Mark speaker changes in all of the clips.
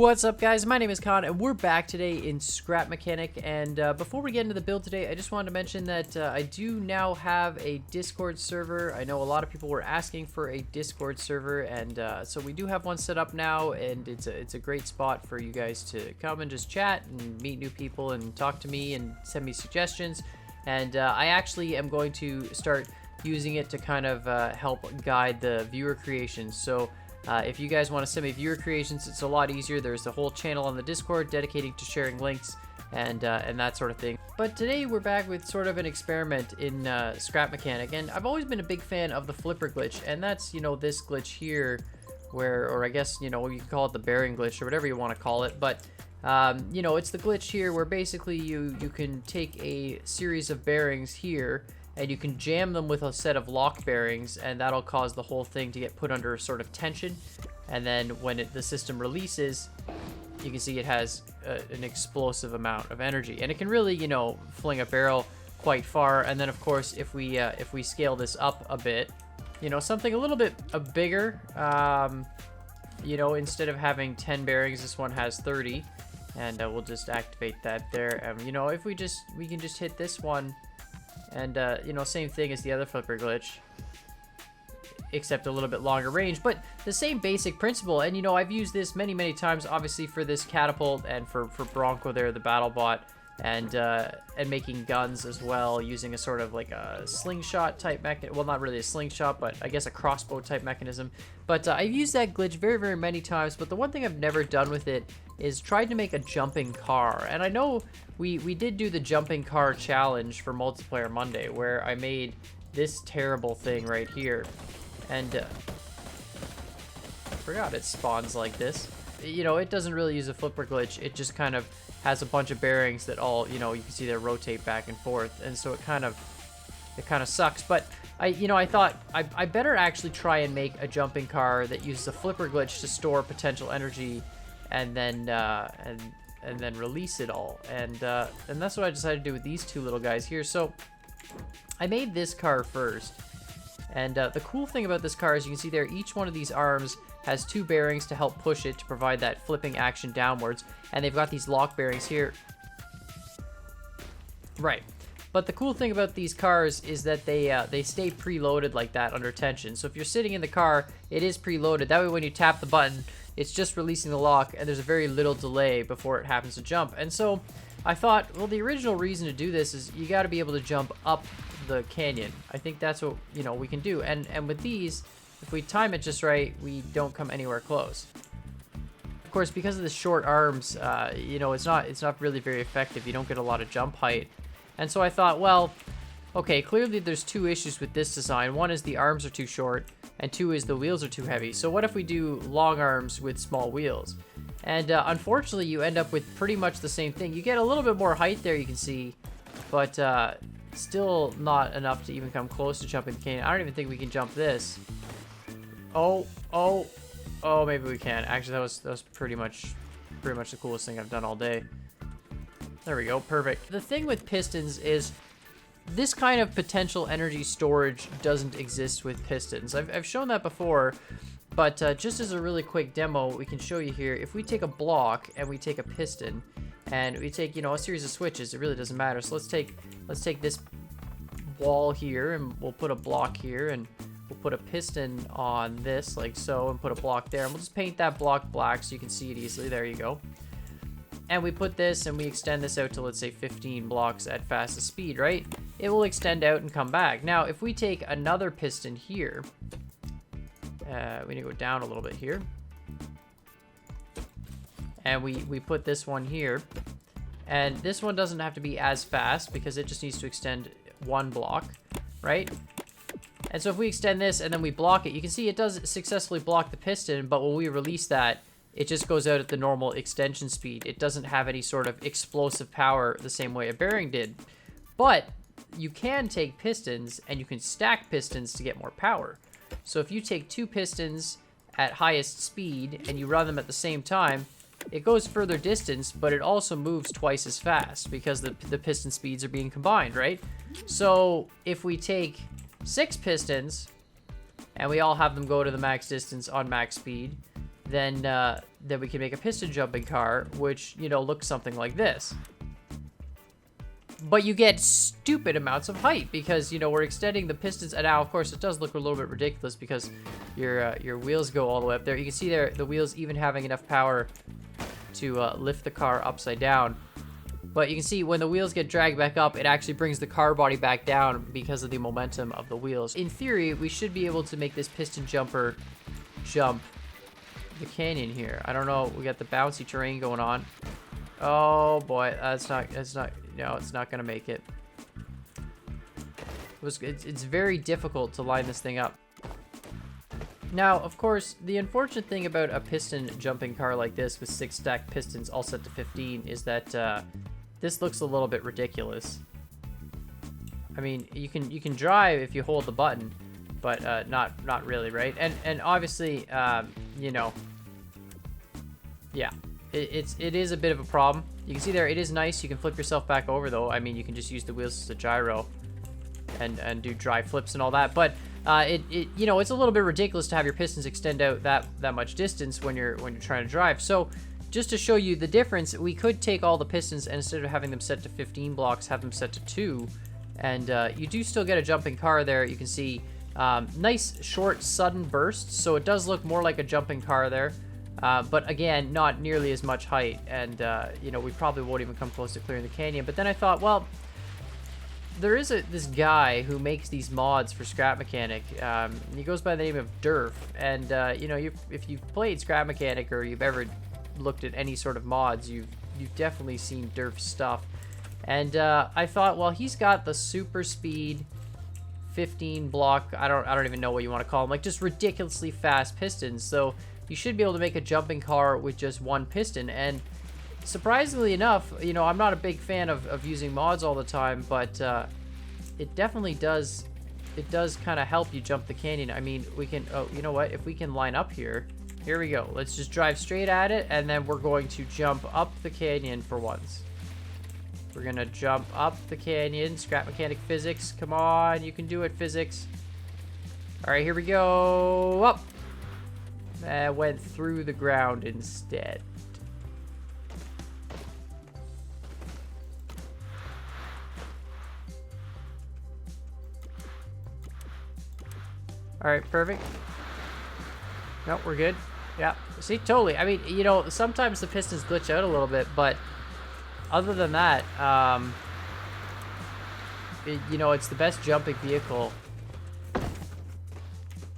Speaker 1: What's up, guys? My name is Con, and we're back today in Scrap Mechanic. And before we get into the build today, I just wanted to mention that I do now have a Discord server. I know a lot of people were asking for a Discord server, and so we do have one set up now, and it's a great spot for you guys to come and just chat and meet new people and talk to me and send me suggestions. And I actually am going to start using it to kind of help guide the viewer creations. So if you guys want to send me viewer creations, it's a lot easier. There's a whole channel on the Discord dedicated to sharing links and that sort of thing. But today we're back with sort of an experiment in Scrap Mechanic, and I've always been a big fan of the flipper glitch, and that's, you know, this glitch here, where, or I guess, you know, you can call it the bearing glitch or whatever you want to call it, but you know, it's the glitch here where basically you can take a series of bearings here and you can jam them with a set of lock bearings, and that'll cause the whole thing to get put under a sort of tension. And then when the system releases, you can see it has an explosive amount of energy, and it can really, you know, fling a barrel quite far. And then of course, if we scale this up a bit, you know, something a little bit bigger, you know, instead of having 10 bearings, this one has 30, and we'll just activate that there. You know, if we can just hit this one. And, you know, same thing as the other flipper glitch, except a little bit longer range, but the same basic principle. And, you know, I've used this many, many times, obviously, for this catapult and for Bronco there, the battle bot, and making guns as well, using a sort of like a slingshot type mechanism. Well, not really a slingshot, but I guess a crossbow type mechanism. But I've used that glitch very, very many times, but the one thing I've never done with it is tried to make a jumping car. And I know we did do the jumping car challenge for Multiplayer Monday, where I made this terrible thing right here. And I forgot it spawns like this. You know, it doesn't really use a flipper glitch. It just kind of has a bunch of bearings that all, you know, you can see they rotate back and forth. And so it kind of sucks. But I thought I better actually try and make a jumping car that uses a flipper glitch to store potential energy and then and then release it all. And that's what I decided to do with these two little guys here. So I made this car first. And the cool thing about this car is you can see there, each one of these arms has two bearings to help push it to provide that flipping action downwards. And they've got these lock bearings here. Right. But the cool thing about these cars is that they stay preloaded like that under tension. So if you're sitting in the car, it is preloaded. That way when you tap the button, it's just releasing the lock, and there's a very little delay before it happens to jump. And so I thought, well, the original reason to do this is you got to be able to jump up the canyon. I think that's what, you know, we can do. And with these, if we time it just right, we don't come anywhere close. Of course, because of the short arms, you know, it's not really very effective. You don't get a lot of jump height. And so I thought, well, okay, clearly there's two issues with this design. One is the arms are too short, and two is the wheels are too heavy. So what if we do long arms with small wheels? And unfortunately, you end up with pretty much the same thing. You get a little bit more height there, you can see, but still not enough to even come close to jumping the canyon. I don't even think we can jump this. Oh, maybe we can. Actually, that was pretty much the coolest thing I've done all day. There we go, perfect. The thing with pistons is this kind of potential energy storage doesn't exist with pistons. I've shown that before, but just as a really quick demo, we can show you here. If we take a block and we take a piston and we take, you know, a series of switches, it really doesn't matter. So let's take this wall here, and we'll put a block here, and we'll put a piston on this like so, and put a block there, and we'll just paint that block black so you can see it easily. There you go. And we put this and we extend this out to, let's say, 15 blocks at fastest speed, right? It will extend out and come back. Now, if we take another piston here, we need to go down a little bit here. And we put this one here. And this one doesn't have to be as fast because it just needs to extend one block, right? And so if we extend this and then we block it, you can see it does successfully block the piston, but when we release that, it just goes out at the normal extension speed. It doesn't have any sort of explosive power the same way a bearing did. But you can take pistons and you can stack pistons to get more power. So if you take two pistons at highest speed and you run them at the same time, it goes further distance, but it also moves twice as fast because the piston speeds are being combined, right? So if we take 6 pistons and we all have them go to the max distance on max speed, then we can make a piston jumping car, which, you know, looks something like this. But you get stupid amounts of height because, you know, we're extending the pistons. And now, of course, it does look a little bit ridiculous because your wheels go all the way up there. You can see there the wheels even having enough power to lift the car upside down. But you can see when the wheels get dragged back up, it actually brings the car body back down because of the momentum of the wheels. In theory, we should be able to make this piston jumper jump the canyon here. I don't know. We got the bouncy terrain going on. Oh boy, no, it's not gonna make it. It's very difficult to line this thing up. Now, of course, the unfortunate thing about a piston jumping car like this with 6 stacked pistons all set to 15 is that this looks a little bit ridiculous. I mean, you can drive if you hold the button, but not really, right? And obviously, you know, yeah, it is a bit of a problem. You can see there, it is nice. You can flip yourself back over, though. I mean, you can just use the wheels as a gyro and do dry flips and all that. But you know, it's a little bit ridiculous to have your pistons extend out that much distance when you're trying to drive. So just to show you the difference, we could take all the pistons and instead of having them set to 15 blocks, have them set to 2. And you do still get a jumping car there. You can see nice, short, sudden bursts. So it does look more like a jumping car there. But again, not nearly as much height, and you know, we probably won't even come close to clearing the canyon. But then I thought, well, there is this guy who makes these mods for Scrap Mechanic. He goes by the name of Durf, and you know, if you've played Scrap Mechanic or you've ever looked at any sort of mods, you've definitely seen Durf's stuff. And I thought, well, he's got the super speed 15 block. I don't even know what you want to call them, like just ridiculously fast pistons. So you should be able to make a jumping car with just 1 piston. And surprisingly enough, you know, I'm not a big fan of using mods all the time, but it definitely does. It does kind of help you jump the canyon. I mean, we can, oh, you know what? If we can line up here we go. Let's just drive straight at it, and then we're going to jump up the canyon for once. We're gonna jump up the canyon. Scrap Mechanic physics. Come on, you can do it, physics. All right, here we go. Up. Went through the ground instead. All right, perfect. No, we're good. Yeah, see, totally. I mean, you know, sometimes the pistons glitch out a little bit, but other than that, you know, it's the best jumping vehicle.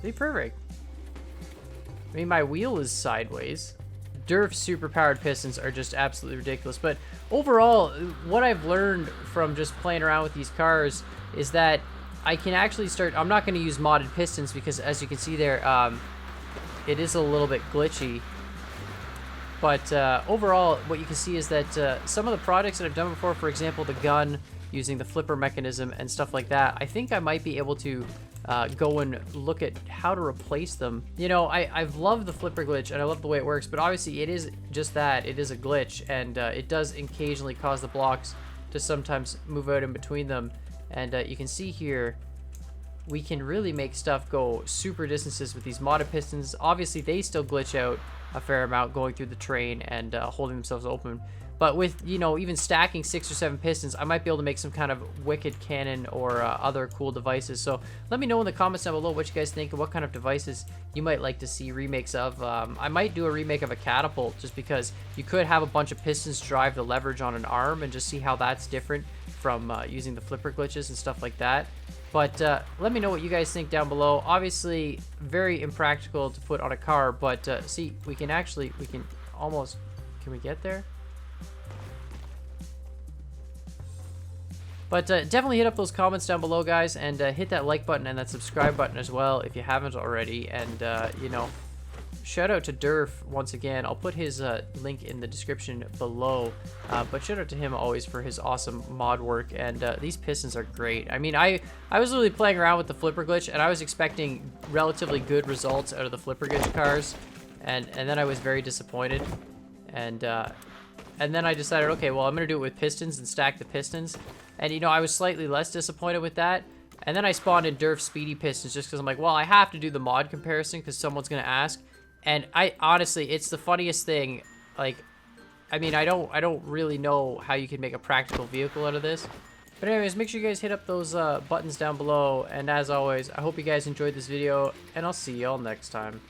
Speaker 1: See, perfect. I mean, my wheel is sideways. Durf's super-powered pistons are just absolutely ridiculous. But overall, what I've learned from just playing around with these cars is that I can actually start... I'm not going to use modded pistons because, as you can see there, it is a little bit glitchy. But overall, what you can see is that some of the projects that I've done before, for example, the gun, using the flipper mechanism and stuff like that, I think I might be able to go and look at how to replace them. You know, I've loved the flipper glitch and I love the way it works, but obviously it is just that. It is a glitch, and it does occasionally cause the blocks to sometimes move out in between them. And you can see here, we can really make stuff go super distances with these modded pistons. Obviously, they still glitch out a fair amount going through the terrain and holding themselves open. But with, you know, even stacking 6 or 7 pistons, I might be able to make some kind of wicked cannon or other cool devices. So let me know in the comments down below what you guys think and what kind of devices you might like to see remakes of. I might do a remake of a catapult just because you could have a bunch of pistons drive the leverage on an arm and just see how that's different from using the flipper glitches and stuff like that. But let me know what you guys think down below. Obviously, very impractical to put on a car, but see, we can almost, can we get there? But definitely hit up those comments down below, guys, and hit that like button and that subscribe button as well if you haven't already. And, you know, shout out to Durf once again. I'll put his link in the description below. But shout out to him always for his awesome mod work. And these pistons are great. I mean, I was really playing around with the flipper glitch, and I was expecting relatively good results out of the flipper glitch cars. And then I was very disappointed. And then I decided, okay, well, I'm going to do it with pistons and stack the pistons. And, you know, I was slightly less disappointed with that. And then I spawned in Durf Speedy Pistons just because I'm like, well, I have to do the mod comparison because someone's going to ask. And I honestly, it's the funniest thing. Like, I mean, I don't really know how you can make a practical vehicle out of this. But anyways, make sure you guys hit up those buttons down below. And as always, I hope you guys enjoyed this video, and I'll see y'all next time.